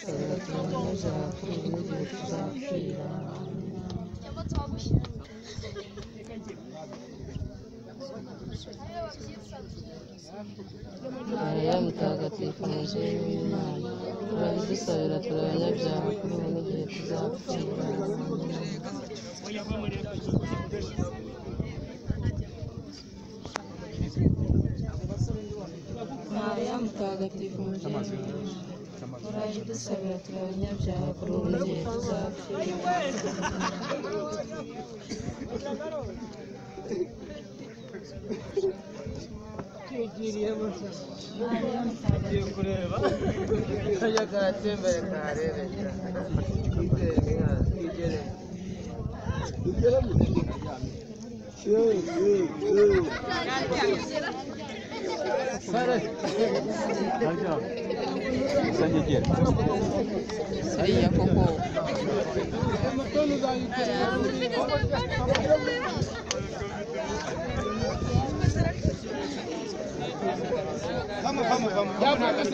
dusabira turabanyabyaha kuri ubu n'igihe tuzapfira. Mariya mutagatifu mubyeyi w'Imana, urabidusabira turabanyabyaha kuri ubu n'igihe tuzapfira. Mariya mutagatifu mubyeyi w'Imana, urabidusabira turabanyabyaha kuri ubu n'igihe tuzapfira. Tugiye kureba kajya karatembere karebe twigere Saya koko. Vamos.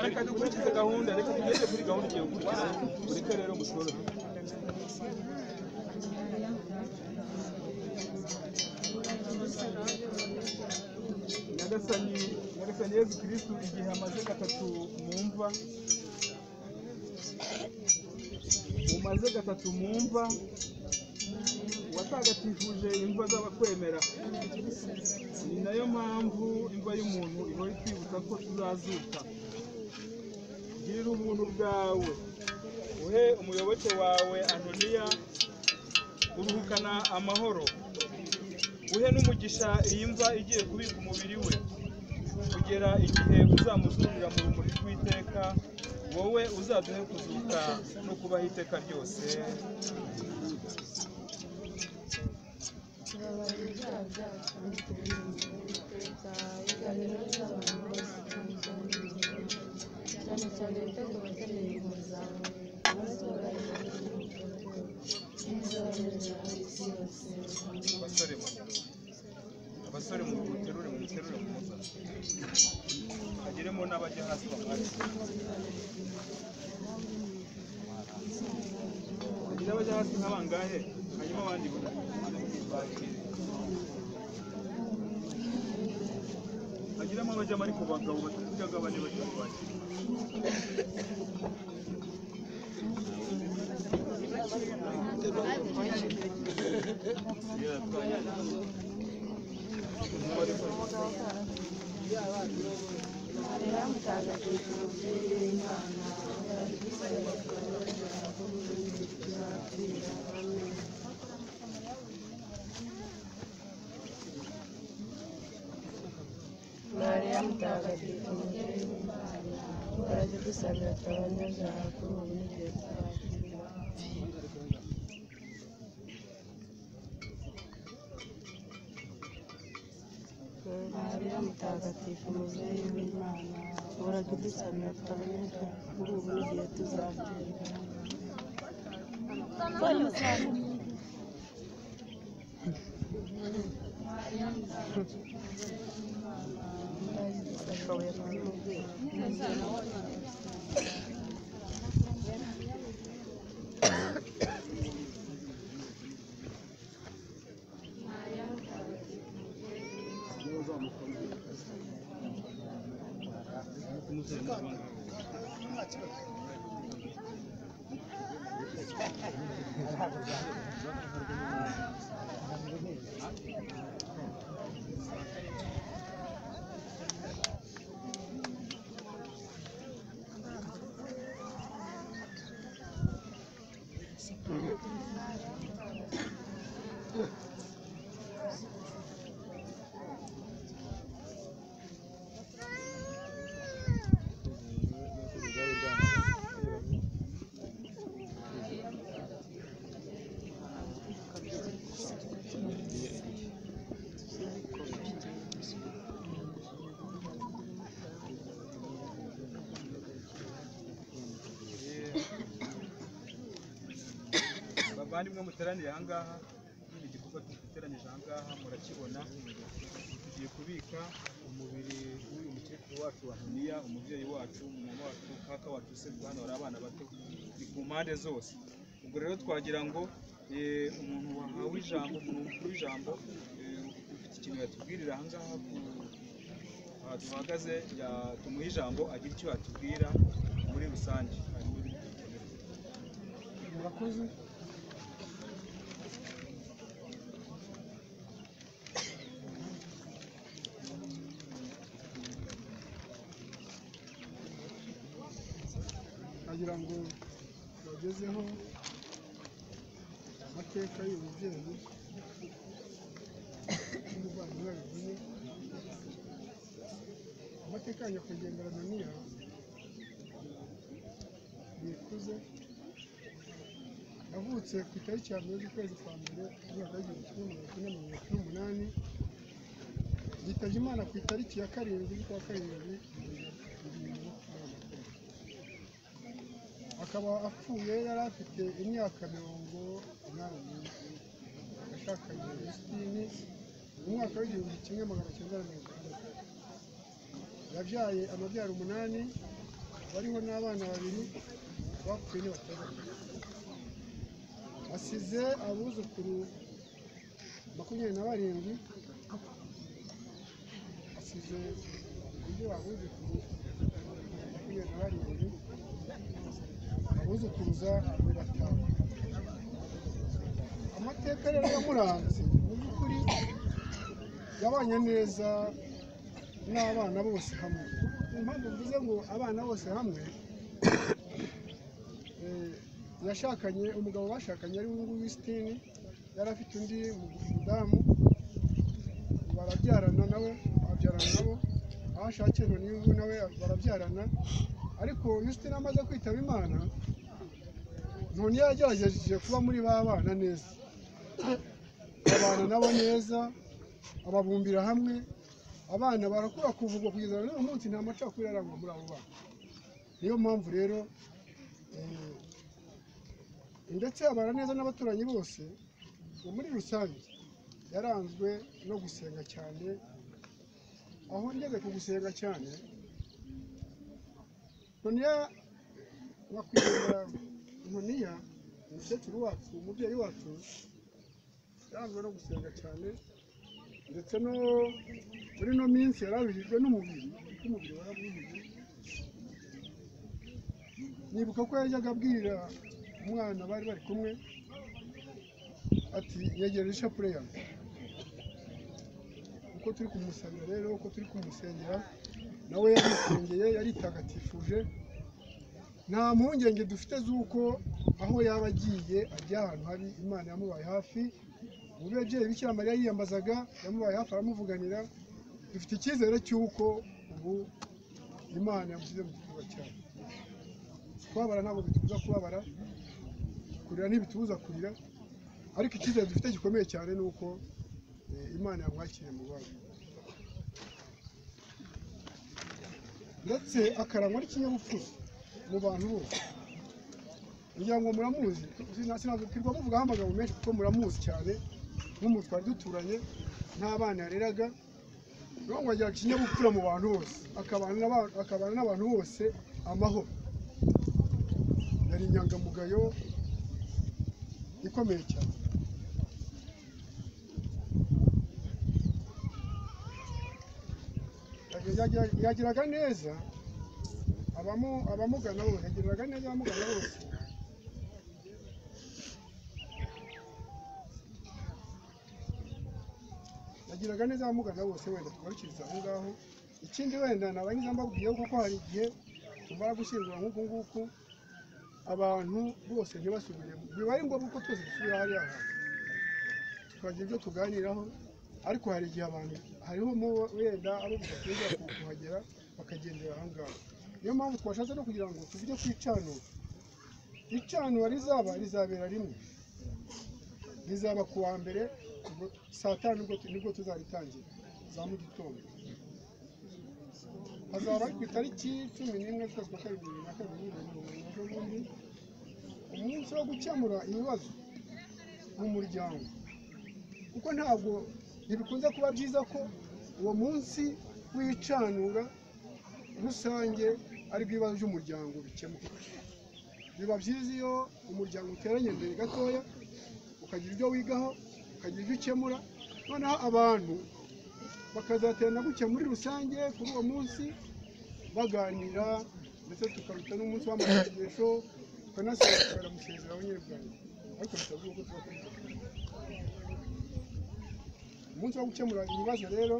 Reka dukurikize gahunda, reka tugeze kuri gahunda igiye gukurikiza. Ureke rero mushobora. Nyagasani Yezu Kristu igihe amaze gatatu mu mva watagatifuje imva z'abakwemera. Ni nayo mpamvu imva y'umuntu ihora itwibutsa ko tuzazuka. Girira ubuntu bwawe, uhe umuyoboke wawe Antoniya kuruhukana amahoro, uhe n'umugisha iyi mva igiye kubika umubiri we, kugera igihe uzamuzurira mu rumuri rw'iteka, wowe uzaduhe kuzuka no kubaho iteka ryose. Abasore mu muterure muzana ageremo n'abajya hasi bamwari agira abajya hasi nk'abangahe hanyuma abandi agiramo abajyamo ariko bagabo batavugaga bane bajya mu bandi Mariya mutagatifu mubyeyi w'Imana, urabidusabira turabanyabyaha kuri ubu n'igihe tuzapfira. Mariya mutagatifu mubyeyi w'Imana, urabidusabira turabanyabyaha kuri ubu n'igihe tuzapfira. Mariya mutagatifu mubyeyi w'Imana, uradusabira turabanyabyaha kuri ubu n'igihe tuzapfira. bavandimwe muteraniye aha ngaha, ni igikorwa duteranyije aha ngaha murakibona. Tugiye kubika umubiri w'uyu mukecuru wacu wa Ntoniya, umubyeyi wacu, mama wacu, kaka wacu, se hano hari abana bato, ni ku mpande zose. Ubwo rero twagira ngo umuntu wahawe ijambo, umuntu mukuru w'ijambo ufite ikintu yatubwirira aha ngaha aha duhagaze, tumuha ijambo agira icyo yatubwira muri rusange. Murakoze. Nagira ngo bagezeho amateka y'uyu mubyeyi n'umuvandimwe wabivuze. Amateka ya nyakwigendera Ntoniya yikuze, yavutse ku itariki ya mbere z'ukwezi kwa mbere umwaka w'igihumbi kimwe magana cyenda mirongo itatu n'umunani, yitabye Imana ku itariki ya karindwi z'ukwa karindwi akaba apfuye yari afite imyaka 80. Yashakanye na Justine mu mwaka w'igihumbi kimwe magana cyenda mirongo itandatu. Yabyaye amabyaro 8, bariho n'abana 2 bapfuye ni batandatu. Asize abuzukuru 27, asize undi abuzukuru 27, abuzukuruza 5. Amateka rero yamuranze mu by'ukuri, yabanye neza n'abana bose hamwe. Impamvu mvuze ngo abana bose hamwe, yashakanye, umugabo bashakanye ari we Justine, yari afite undi mudamu, barabyarana nawe, babyarana nabo, aho ashakiye Ntoniya nawe barabyarana. Ariko Justine amaze kwitaba Imana, Ntoniya yagerageje kuba muri ba bana neza, abana nabo neza, ababumbira hamwe, abana barakura kuvugwa kugeza n'uyu munsi nta macakubiri arangwa muri abo bana. Niyo mpamvu rero ndetse abana neza n'abaturanyi bose. Muri rusange yaranzwe no gusenga cyane, aho ngeze ku gusenga cyane, Ntoniya nyakwigendera Ntoniya umukecuru wacu, umubyeyi wacu, yaranzwe no gusenga cyane, ndetse no muri no minsi yararuhijwe n'umubiri, kuko umubiri warabuhije. Nibuka ko yajyaga abwira umwana bari bari kumwe ati yegera ishapure yawe. Uko turi kumusabira rero, uko turi kumusengera, nawe yarisengeye, yaritagatifuje. Nta mpungenge dufite z'uko aho yaba agiye ajya ahantu hari, Imana yamubaye hafi. Umubyeyi Bikira Mariya yiyambazaga, yamubaye hafi aramuvuganira. Dufite icyizere cy'uko ubu Imana yamushyize mu gikorwa cyayo. Kubabara ntabwo bitubuza kubabara, kurira ntibitubuza kurira, ariko icyizere dufite gikomeye cyane ni uko Imana yamwakiriye mu bana, ndetse akarangwa n'ikinyabupfura mu bantu bose. Ngira ngo muramuzi, sinazukirwa muvugaho amagambo menshi kuko muramuzi cyane, nk'umuntu twari duturanye, n'abana yareraga. Rero ngo agira ikinyabupfura mu bantu bose, akabana n'abantu bose amahoro. Yari inyangamugayo ikomeye cyane. Yagiraga neza abamugana bose, yagiraga neza abamugana bose. Yagiraga neza abamugana bose. Wenda tugarukiriza aho ngaho. Ikindi wenda nabangiza mbabwiyeho, kuko hari igihe tumara gushyingura nk'uku nguku, abantu bose ntibasubire, biba ari ngombwa ko twese dusubira hariya hantu tukagira ibyo tuganiraho. Ariko hari igihe abantu hariho wenda abo bidakwiriye kuhagera bakagendera aha ngaha. Niyo mpamvu twashatse no kugira ngo tuvuge ku icanura rizabera rimwe, rizaba ku wa mbere saa 5 nibwo tuzaritangira za mu gitondo. Hazaba ari ku itariki 11 z'ukwezi kwa kabiri 2022, umunsi wo gukemura ibibazo mu muryango, kuko ntabwo ntibikunze kuba byiza ko uwo munsi w'icanura rusange ari bwo ibibazo by'umuryango bikemuka. Biba byiza iyo umuryango uteranye mbere gatoya ukagira ibyo wigaho, ukagira ibyo ukemura, noneho abantu bakazaterana gutya muri rusange kuri uwo munsi baganira, ndetse tukaruta n'umunsi w'amasengesho tukanasohokera musezeraho nyine bwanjye, ariko bitavuga ko tuba turi umunsi wo gukemura ibibazo. Rero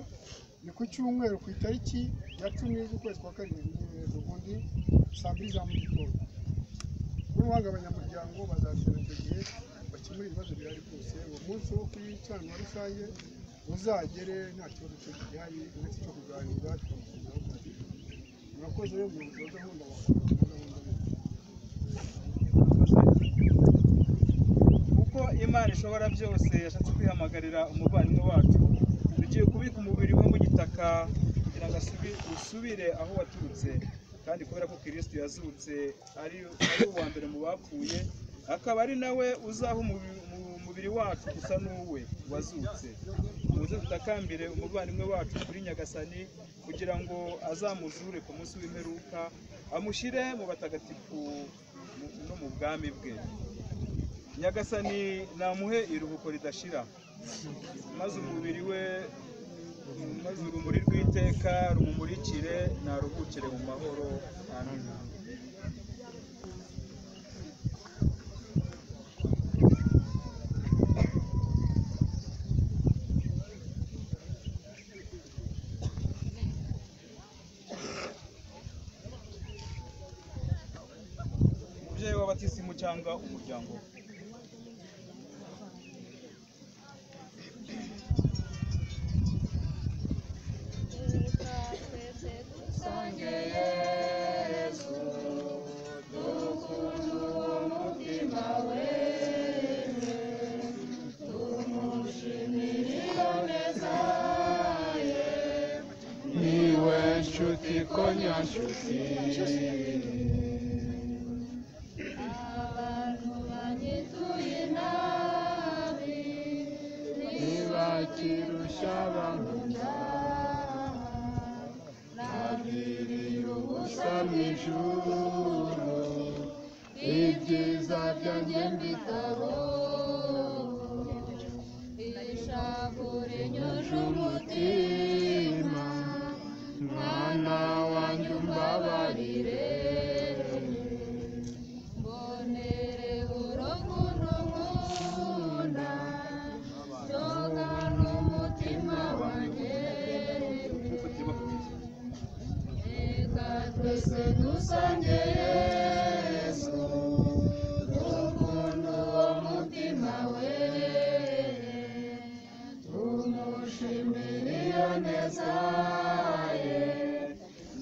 ni ku cyumweru ku itariki ya 10 z'ukwezi kwa karindwi, ubundi saa 2 za mu gitondo. N'ubuhanga abanyamuryango bazashyira icyo gihe bakemura ibibazo bihari byose. Uwo munsi wo kwicanwa rusange uzagere nta kibazo cyo gihari uretse cyo kuganira tukamusubizaho kugira. Murakoze rero mu gahunda uko Imana ishobora byose yashatse kwihamagarira umuvandimwe wacu, tugiye kubika umubiri we mu gitaka kugira ngo usubire aho waturutse, kandi kubera ko Kristo yazutse ari uwa mbere mu bapfuye, akaba ari nawe uzaha umubiri wacu gusa n'uwe wazutse. Muze tutakambire umuvandimwe wacu kuri Nyagasani kugira ngo azamuzure ku munsi w'imperuka, amushyire mu batagatifu no mu bwami bwe. Nyagasani namuhe iruhuko ridashira, maze umubiri we, maze urumuri rw'iteka rumumurikire, naruhukire mu mahoro. Amen. Umubyeyi w'abatisimu cyangwa umuryango. Abantu banyituye nabi ntibakirusha bankunda, nagiriye ubusa mu ijuru, ibyiza byanjye mbitabonye, ishavu rinyuje umutima, mwana wanjye umbabarire, mbonere urukundo nkunda, byogana umutima wanjye, reka twese dusange Yesu, urukundo uwo mutima we, tumushimire iyo neza ye,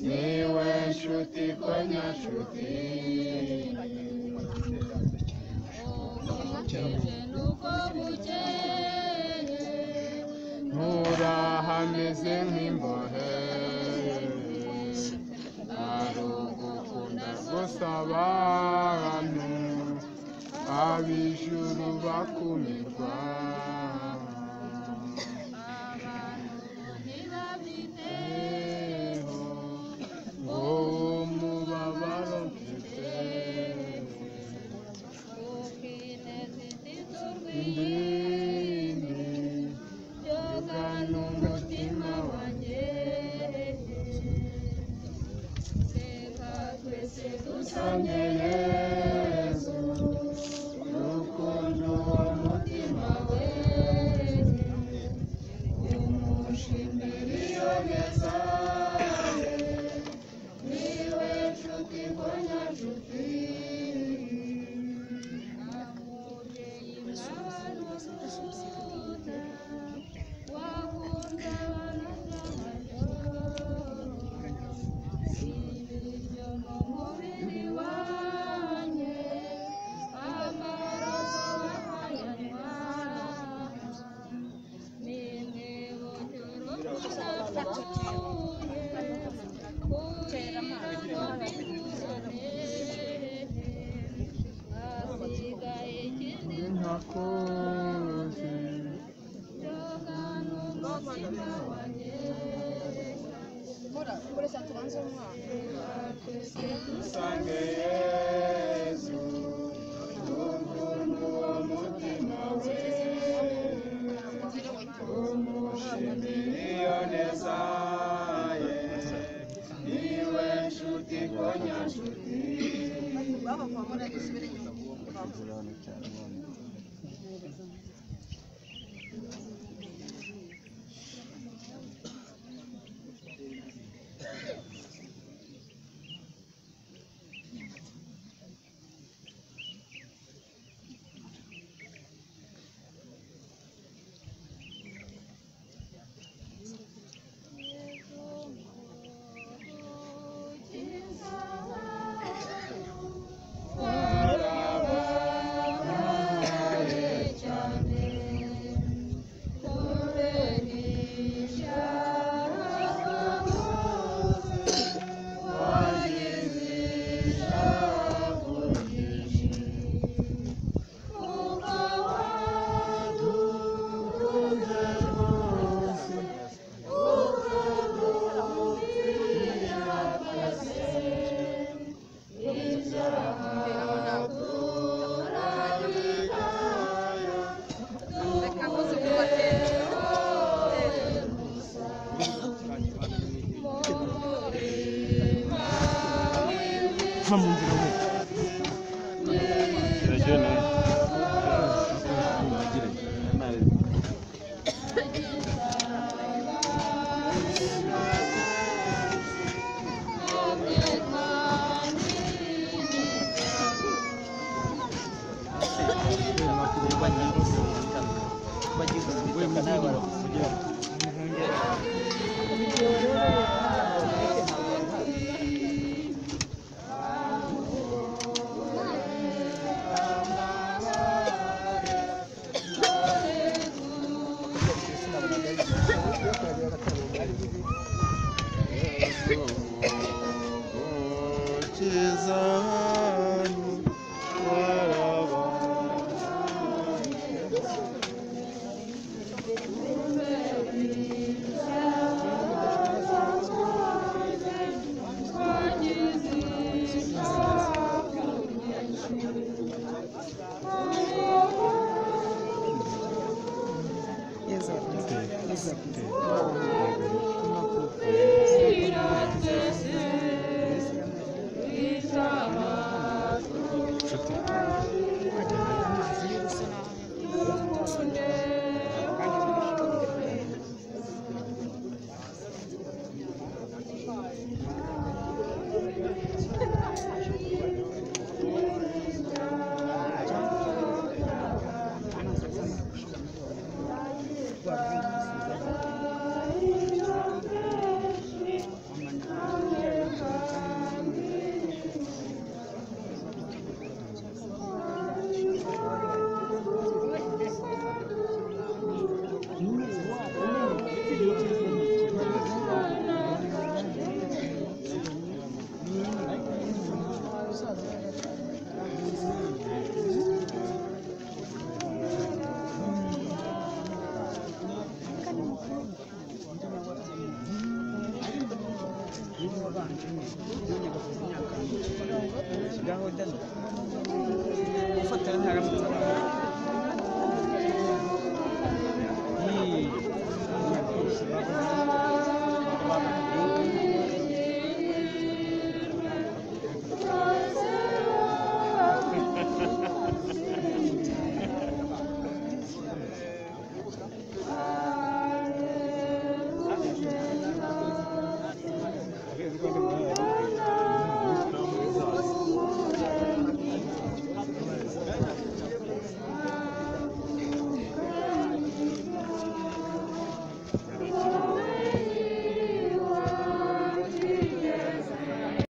niwe nshuti ko nyashuti, bukeye nuko bukeye, nturahameze nk'imbohe, ari ugukunda gusa abantu ab'ijuru bakumirwa, abantu ntibabiteho, wowe umubabaro mfite, ukineza itito indindi byogana umutima wanjye, reka twese dusange Yesu, urukundo uwo mutima we, umushimire iyo neza ye, niwe nshuti ko nyashuti, amubyeyi mwana ukunda, wakunda abana b'amajoro, ibiryo n'umubiri wanjye, amaraso bakayanywa, nimwe bucyoro budapfuye, kugira ngo bigusane, hasigaye ikindi nkakunda Dusange Yesu umutima we umushimire iyo neza ye niwe nshuti ko nyanshuti Ufatira ntara